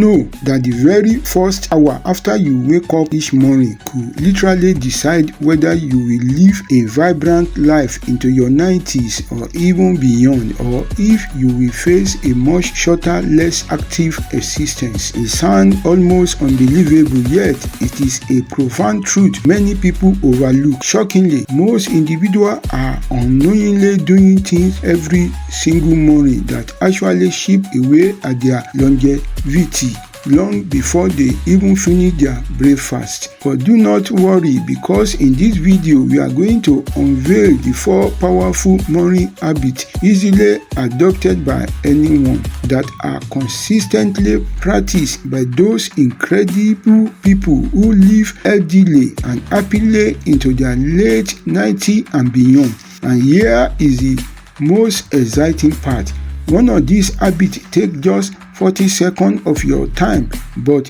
know that the very first hour after you wake up each morning could literally decide whether you will live a vibrant life into your 90s or even beyond, or if you will face a much shorter, less active existence? It sounds almost unbelievable, yet it is a profound truth many people overlook. Shockingly, most individuals are unknowingly doing things every single morning that actually chip away at their longevity long before they even finish their breakfast. But do not worry, because in this video we are going to unveil the 4 powerful morning habits easily adopted by anyone that are consistently practiced by those incredible people who live healthily and happily into their late 90s and beyond. And here is the most exciting part. One of these habits takes just 40 seconds of your time, but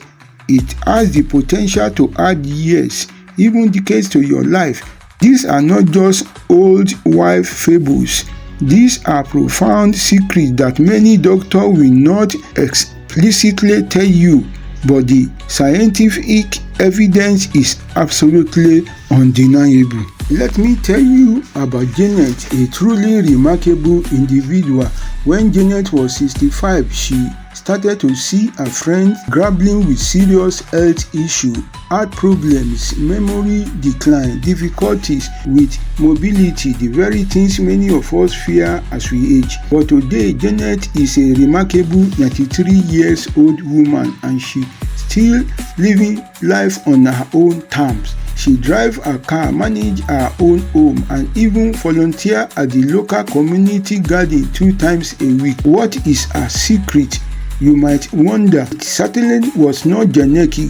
it has the potential to add years, even decades to your life. These are not just old wife fables. These are profound secrets that many doctors will not explicitly tell you, but the scientific evidence is absolutely undeniable. Let me tell you about Janet, a truly remarkable individual. When Janet was 65, she started to see her friends grappling with serious health issues, heart problems, memory decline, difficulties with mobility, the very things many of us fear as we age. But today, Janet is a remarkable 93 years old woman, and she still living life on her own terms. She drives a car, manages her own home, and even volunteers at the local community garden 2 times a week. What is her secret? You might wonder. It certainly was not genetic.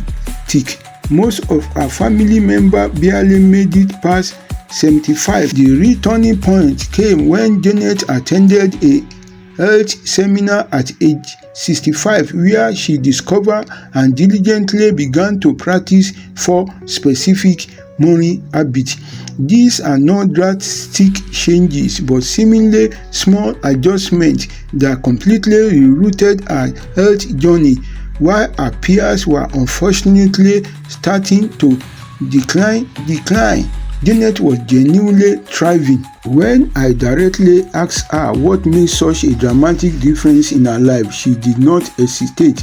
Most of her family members barely made it past 75. The returning point came when Janet attended a health seminar at age 65, where she discovered and diligently began to practice 4 specific morning habits. These are not drastic changes, but seemingly small adjustments that completely rerouted her health journey, while her peers were unfortunately starting to decline. Janet was genuinely thriving. When I directly asked her what made such a dramatic difference in her life, she did not hesitate,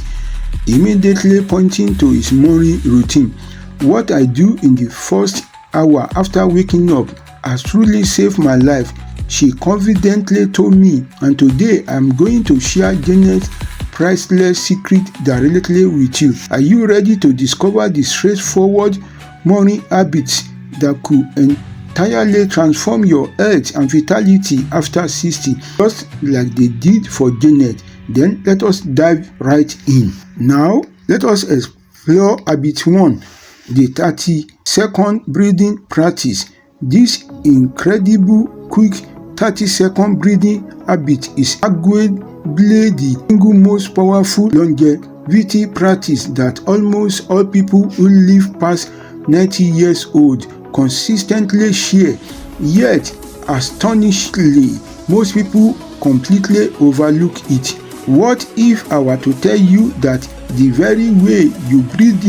immediately pointing to his morning routine. What I do in the first hour after waking up has truly saved my life, she confidently told me, and today I'm going to share Janet's priceless secret directly with you. Are you ready to discover the straightforward morning habits that could entirely transform your health and vitality after 60, just like they did for Janet? Then let us dive right in. Now, let us explore habit 1, the 30-second breathing practice. This incredible quick 30-second breathing habit is arguably the single most powerful longevity practice that almost all people who live past 90 years old consistently share. Yet, astonishingly, most people completely overlook it. What if I were to tell you that the very way you breathe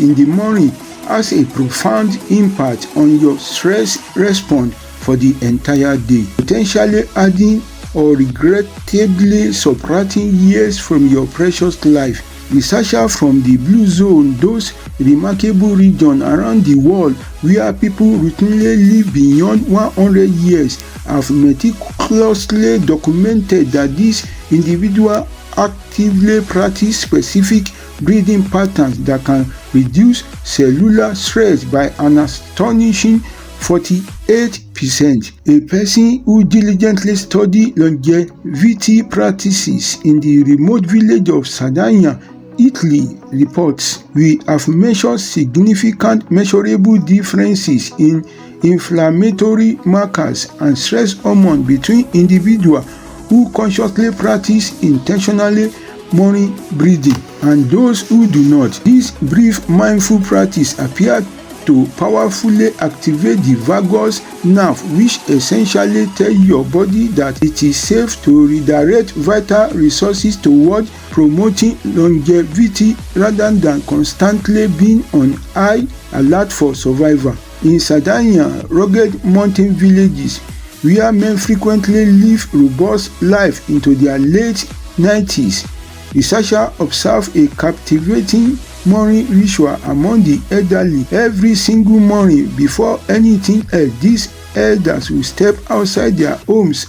in the morning has a profound impact on your stress response for the entire day, potentially adding or regrettably subtracting years from your precious life? Researchers from the Blue Zone, those remarkable regions around the world where people routinely live beyond 100 years, have meticulously documented that these individuals actively practice specific breathing patterns that can reduce cellular stress by an astonishing 48%. A person who diligently studies longevity practices in the remote village of Sardinia, Italy, reports, "We have measured significant measurable differences in inflammatory markers and stress hormones between individuals who consciously practice intentionally morning breathing and those who do not. This brief mindful practice appeared to powerfully activate the vagus nerve, which essentially tells your body that it is safe to redirect vital resources toward promoting longevity rather than constantly being on high alert for survival. In Sardinia, rugged mountain villages where men frequently live robust life into their late 90s, researchers observe a captivating morning ritual among the elderly. Every single morning, before anything else, these elders will step outside their homes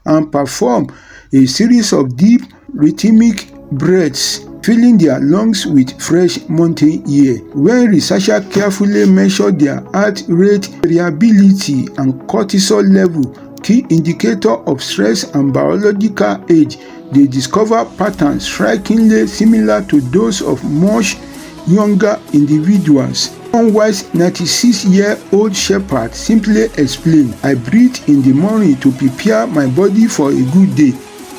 and perform a series of deep, rhythmic breaths, filling their lungs with fresh mountain air. When researchers carefully measure their heart rate variability and cortisol level, key indicator of stress and biological age, they discover patterns strikingly similar to those of much younger individuals. One wise 96-year-old shepherd simply explained, "I breathe in the morning to prepare my body for a good day.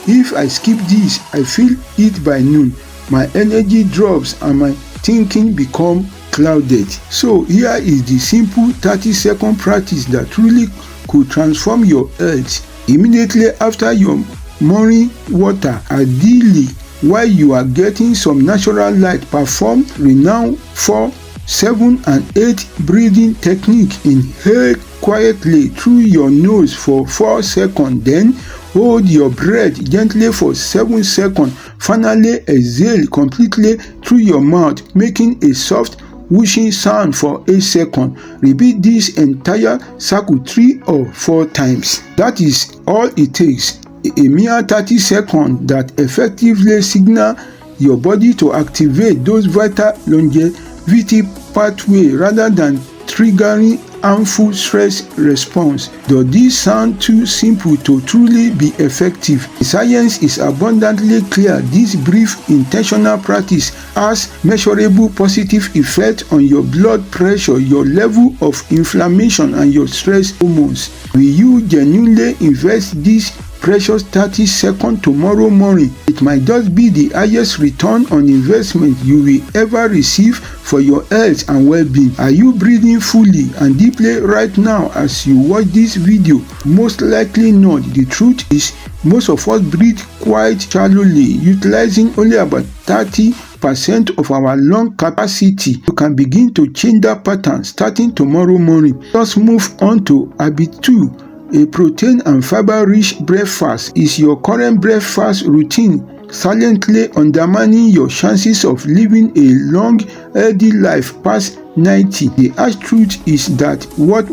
If I skip this, I feel it by noon. My energy drops and my thinking becomes clouded." So here is the simple 30-second practice that truly could transform your health. Immediately after your morning water, ideally while you are getting some natural light, perform renowned 4, 7 and 8 breathing technique. Inhale quietly through your nose for 4 seconds, then hold your breath gently for 7 seconds. Finally, exhale completely through your mouth, making a soft whooshing sound for 8 seconds. Repeat this entire cycle 3 or 4 times. That is all it takes. A mere 30 seconds that effectively signal your body to activate those vital longevity pathways rather than triggering harmful stress response. Does this sound too simple to truly be effective? The science is abundantly clear. This brief intentional practice has measurable positive effects on your blood pressure, your level of inflammation and your stress hormones. Will you genuinely invest this precious 30 seconds tomorrow morning? It might just be the highest return on investment you will ever receive for your health and well-being. Are you breathing fully and deeply right now as you watch this video? Most likely not. The truth is, most of us breathe quite shallowly, utilizing only about 30% of our lung capacity. You can begin to change that pattern starting tomorrow morning. Just move on to habit 2. A protein and fiber-rich breakfast. Is your current breakfast routine silently undermining your chances of living a long, healthy life past 90? The harsh truth is that what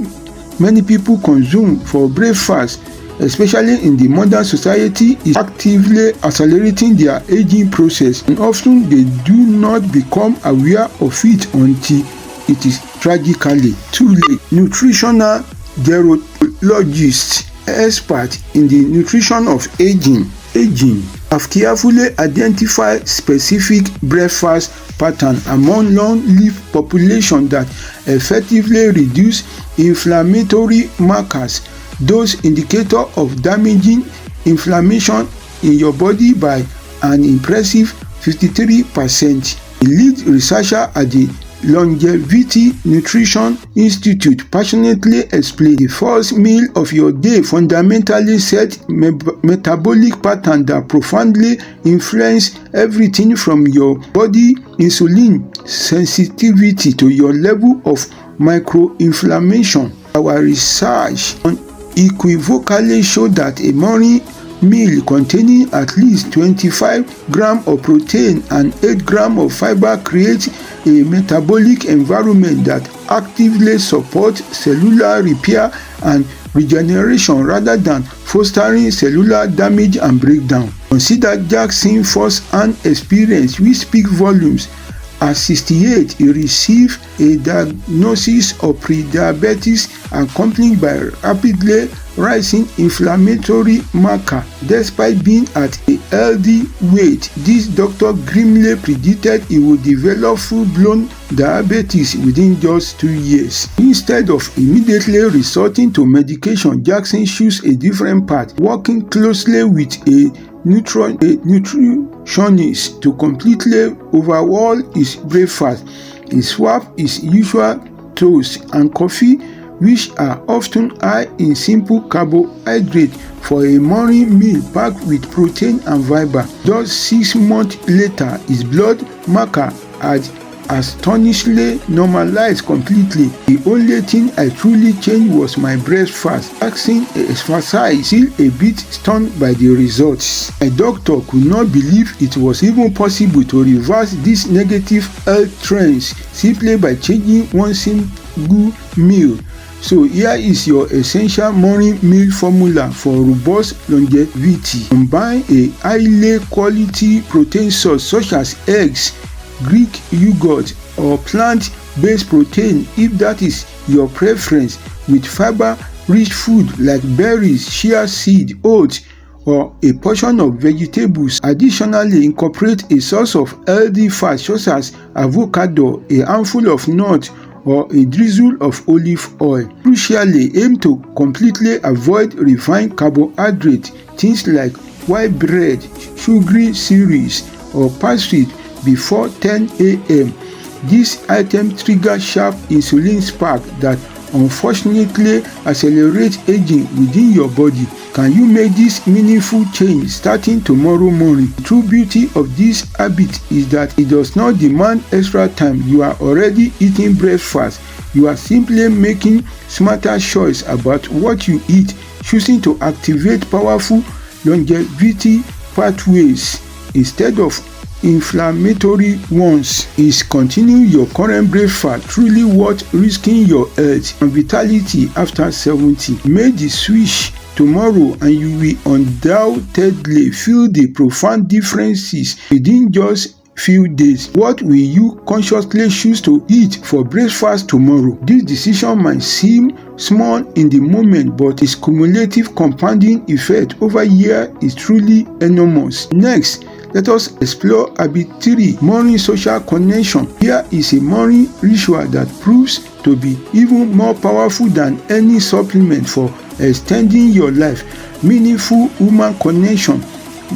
many people consume for breakfast, especially in the modern society, is actively accelerating their aging process, and often they do not become aware of it until it is tragically too late. Nutritional gerontologists, experts in the nutrition of aging have carefully identified specific breakfast patterns among long-lived populations that effectively reduce inflammatory markers, those indicators of damaging inflammation in your body, by an impressive 53%. The lead researcher at the Longevity Nutrition Institute passionately explained, the first meal of your day fundamentally sets metabolic patterns that profoundly influence everything from your body insulin sensitivity to your level of microinflammation. Our research unequivocally showed that a morning meal containing at least 25 grams of protein and 8 grams of fiber creates a metabolic environment that actively supports cellular repair and regeneration rather than fostering cellular damage and breakdown. Consider Jackson's first-hand experience, which speaks volumes. At 68, he received a diagnosis of prediabetes accompanied by rapidly rising inflammatory marker. Despite being at a healthy weight, this doctor grimly predicted he would develop full-blown diabetes within just 2 years. Instead of immediately resorting to medication, Jackson chose a different path, working closely with a nutritionist to completely overhaul his breakfast. He swapped his usual toast, and coffee, which are often high in simple carbohydrate, for a morning meal packed with protein and fiber. Just 6 months later, his blood marker had astonishingly normalized completely. The only thing I truly changed was my breakfast. Asking exercise, still a bit stunned by the results. My doctor could not believe it was even possible to reverse these negative health trends simply by changing one single meal. So here is your essential morning meal formula for robust longevity. Combine a highly quality protein source such as eggs, Greek yogurt, or plant-based protein if that is your preference, with fiber-rich food like berries, chia seed, oats, or a portion of vegetables. Additionally, incorporate a source of healthy fat such as avocado, a handful of nuts, or a drizzle of olive oil. Crucially, aim to completely avoid refined carbohydrates, things like white bread, sugary cereals, or pastries before 10 a.m. These items trigger sharp insulin spike that unfortunately accelerates aging within your body. Can you make this meaningful change starting tomorrow morning? The true beauty of this habit is that it does not demand extra time. You are already eating breakfast. You are simply making smarter choices about what you eat, choosing to activate powerful longevity pathways instead of inflammatory ones. Is continuing your current breakfast truly worth risking your health and vitality after 70? Make the switch tomorrow and you will undoubtedly feel the profound differences within just few days. What will you consciously choose to eat for breakfast tomorrow? This decision might seem small in the moment, but its cumulative compounding effect over years is truly enormous. Next, let us explore habit 3, morning social connection. Here is a morning ritual that proves to be even more powerful than any supplement for extending your life. Meaningful human connection.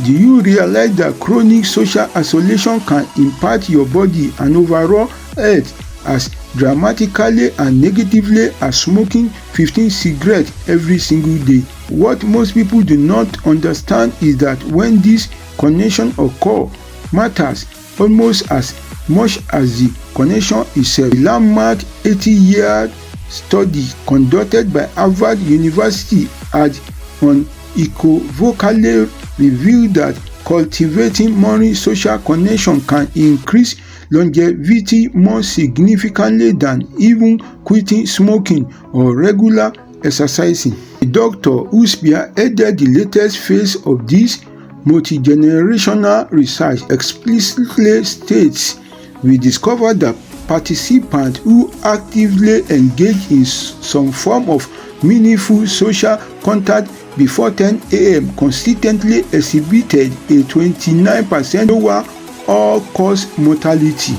Do you realize that chronic social isolation can impact your body and overall health as dramatically and negatively as smoking 15 cigarettes every single day? What most people do not understand is that when this connection occurs, matters almost as much as the connection itself. A landmark 80-year study conducted by Harvard University had unequivocally revealed that cultivating morning social connection can increase longevity more significantly than even quitting smoking or regular exercising. A doctor who spearheaded the latest phase of this multi-generational research explicitly states, "We discovered that participants who actively engage in some form of meaningful social contact before 10 a.m. consistently exhibited a 29% lower all-cause mortality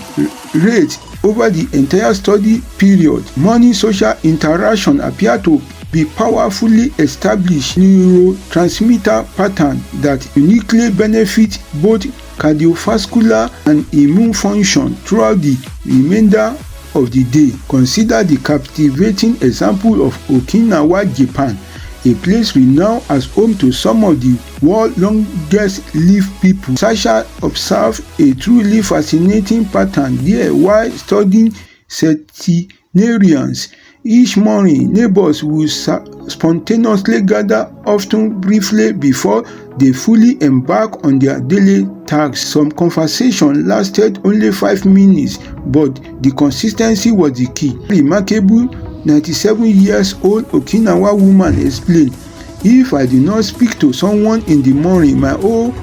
rate over the entire study period." Morning social interaction appear to be powerfully established neurotransmitter pattern that uniquely benefit both cardiovascular and immune function throughout the remainder of the day. Consider the captivating example of Okinawa, Japan, a place renowned as home to some of the world's longest-lived people. Sasha observed a truly fascinating pattern there while studying centenarians. Each morning, neighbors would spontaneously gather, often briefly before they fully embark on their daily tasks. Some conversation lasted only 5 minutes, but the consistency was the key. Remarkable 97-year-old Okinawa woman explained, "If I do not speak to someone in the morning, my whole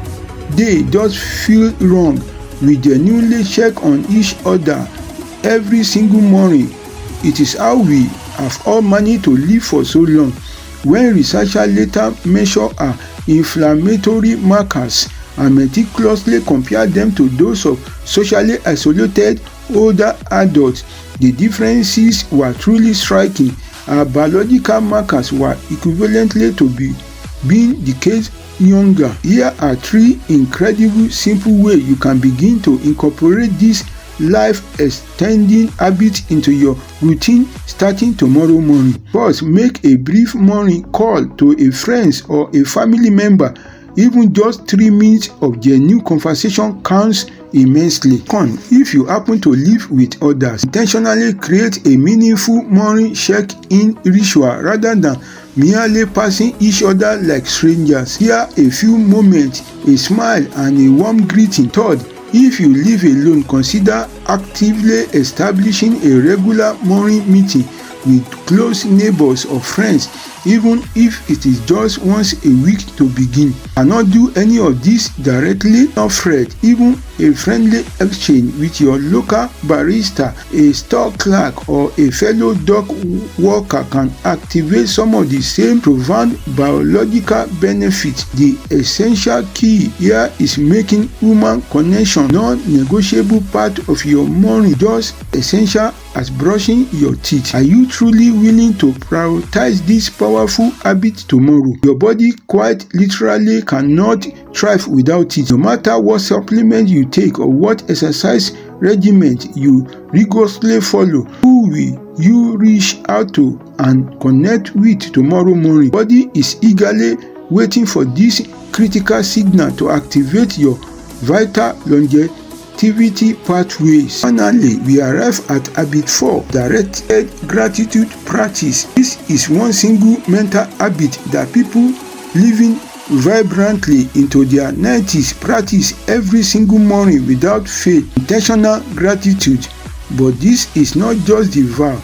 day does feel wrong. We genuinely check on each other every single morning. It is how we have all managed to live for so long." When researchers later measured her inflammatory markers and meticulously compared them to those of socially isolated older adults, the differences were truly striking. Her biological markers were equivalently to being decades younger. Here are 3 incredible simple ways you can begin to incorporate this life-extending habit into your routine starting tomorrow morning. First, make a brief morning call to a friend or a family member. Even just 3 minutes of genuine conversation counts immensely. If you happen to live with others, intentionally create a meaningful morning check-in ritual rather than merely passing each other like strangers. Here a few moments, a smile and a warm greeting. Third, if you live alone, consider actively establishing a regular morning meeting with close neighbors or friends, even if it is just once a week to begin. Cannot do any of this directly, not fret. Even a friendly exchange with your local barista, a store clerk or a fellow dock worker can activate some of the same profound biological benefits. The essential key here is making human connection non-negotiable part of your morning, just essential as brushing your teeth. Are you truly willing to prioritize this powerful habit tomorrow? Your body quite literally cannot thrive without it. No matter what supplement you take or what exercise regimen you rigorously follow, who will you reach out to and connect with tomorrow morning? Body is eagerly waiting for this critical signal to activate your vital longevity pathways. Finally, we arrive at habit 4, directed gratitude practice. This is one single mental habit that people living vibrantly into their 90s practice every single morning without fail. Intentional gratitude. But this is not just the vow.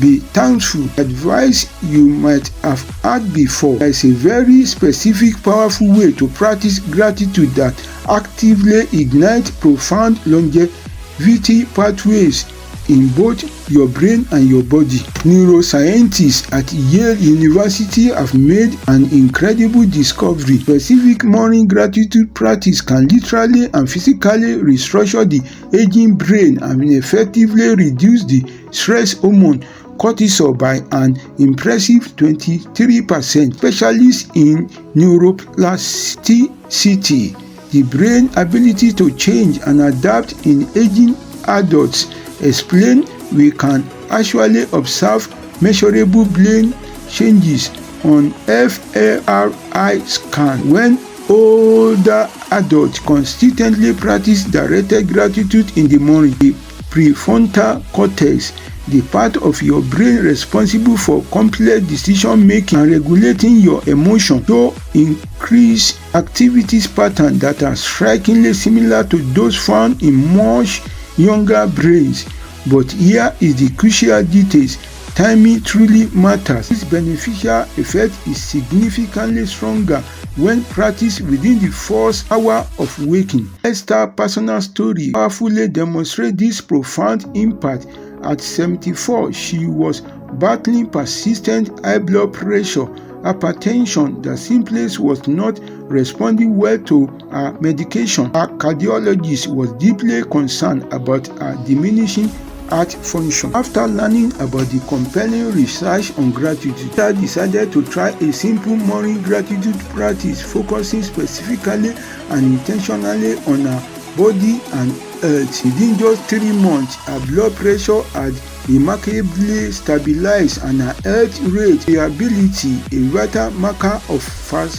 Be thankful. Advice you might have heard before. There is a very specific, powerful way to practice gratitude that actively ignites profound longevity pathways in both your brain and your body. Neuroscientists at Yale University have made an incredible discovery. Specific morning gratitude practice can literally and physically restructure the aging brain and effectively reduce the stress hormone cortisol by an impressive 23%. Specialists in neuroplasticity, the brain ability to change and adapt in aging adults, explain we can actually observe measurable brain changes on fMRI scan when older adults consistently practice directed gratitude in the morning. The prefrontal cortex, the part of your brain responsible for complex decision making and regulating your emotions, show increased activities patterns that are strikingly similar to those found in much younger brains. But here is the crucial details. Timing truly matters. This beneficial effect is significantly stronger when practiced within the first hour of waking. Esther's personal story powerfully demonstrates this profound impact. At 74, she was battling persistent high blood pressure, hypertension that simply was not responding well to her medication. Her cardiologist was deeply concerned about her diminishing heart function. After learning about the compelling research on gratitude, she decided to try a simple morning gratitude practice, focusing specifically and intentionally on her body and health. Within just 3 months, her blood pressure had remarkably stabilized and her heart rate variability, a vital marker of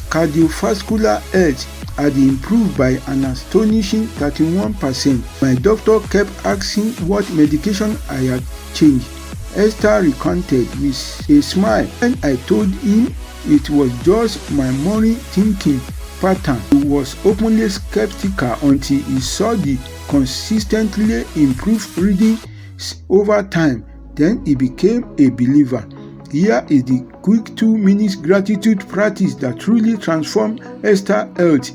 cardiovascular health, had improved by an astonishing 31%. My doctor kept asking what medication I had changed. Esther recounted with a smile. When I told him it was just my morning thinking pattern, he was openly skeptical until he saw the consistently improved readings over time. Then he became a believer. Here is the quick 2 minutes gratitude practice that truly transformed Esther's health.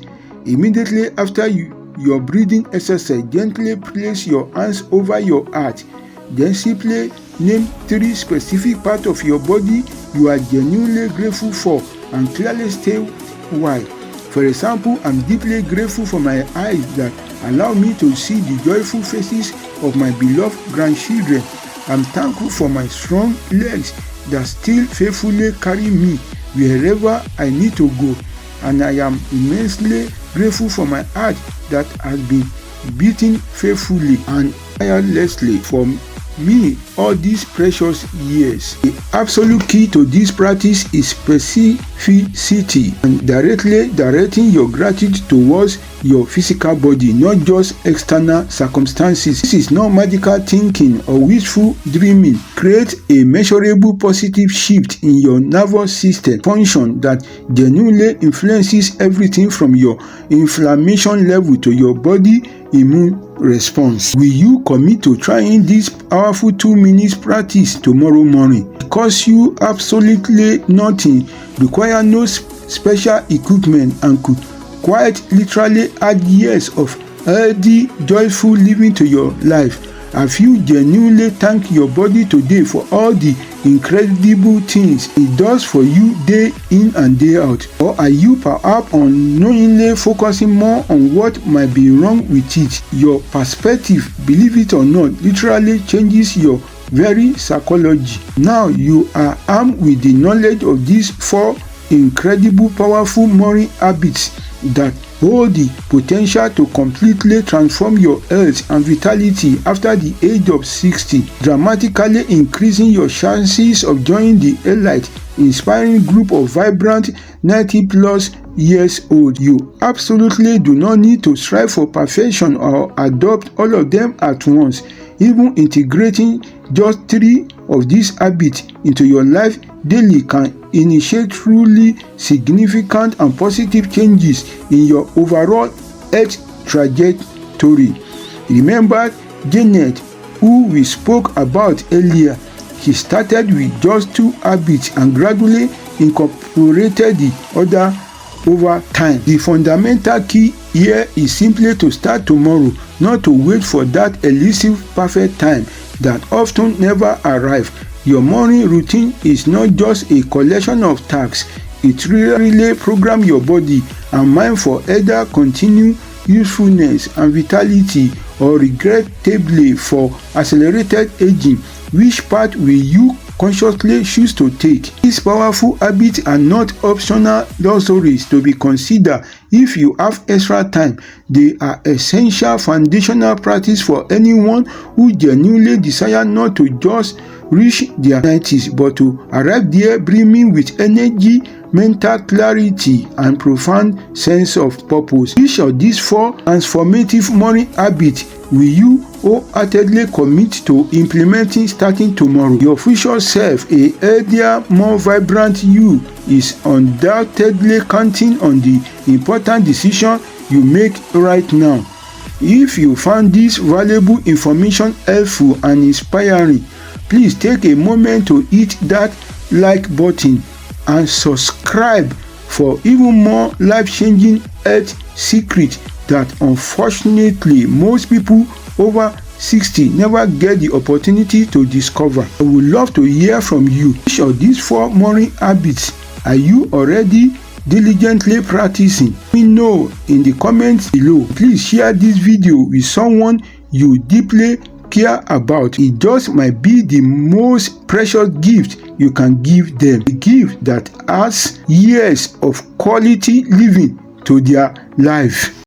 Immediately after your breathing exercise, gently place your hands over your heart. Then simply name 3 specific parts of your body you are genuinely grateful for and clearly state why. For example, I'm deeply grateful for my eyes that allow me to see the joyful faces of my beloved grandchildren. I'm thankful for my strong legs that still faithfully carry me wherever I need to go. And I am immensely grateful for my heart that has been beating faithfully. And tirelessly for me all these precious years. The absolute key to this practice is specificity and directly directing your gratitude towards your physical body, not just external circumstances. This is not magical thinking or wishful dreaming. Create a measurable positive shift in your nervous system function that genuinely influences everything from your inflammation level to your body immune response. Will you commit to trying this powerful 2 minutes practice tomorrow morning? Because you absolutely nothing, require no special equipment, and could quite literally add years of healthy, joyful living to your life. Have you genuinely thanked your body today for all the incredible things it does for you day in and day out? Or are you perhaps unknowingly focusing more on what might be wrong with it? Your perspective, believe it or not, literally changes your very psychology. Now you are armed with the knowledge of these 4 incredible, powerful morning habits that hold the potential to completely transform your health and vitality after the age of 60, dramatically increasing your chances of joining the elite, inspiring group of vibrant 90+ years old. You absolutely do not need to strive for perfection or adopt all of them at once. Even integrating just 3 of these habits into your life daily can initiate truly significant and positive changes in your overall health trajectory. Remember Janet, who we spoke about earlier? She started with just 2 habits and gradually incorporated the other over time. The fundamental key here is simply to start tomorrow, not to wait for that elusive perfect time that often never arrives. Your morning routine is not just a collection of tasks. It really programs your body and mind for either continued usefulness and vitality, or regrettably for accelerated aging. Which path will you consciously choose to take? These powerful habits are not optional luxuries to be considered if you have extra time. They are essential foundational practice for anyone who genuinely desires not to just reach their 90s, but to arrive there brimming with energy, mental clarity, and profound sense of purpose. Which of these 4 transformative morning habits will you wholeheartedly commit to implementing starting tomorrow? Your future self, a healthier, more vibrant you, is undoubtedly counting on the important decision you make right now. If you found this valuable information helpful and inspiring, please take a moment to hit that like button and subscribe for even more life-changing health secrets that unfortunately most people over 60 never get the opportunity to discover. I would love to hear from you. Which of these 4 morning habits are you already diligently practicing? Let me know in the comments below. Please share this video with someone you deeply care about. It just might be the most precious gift you can give them, a gift that adds years of quality living to their life.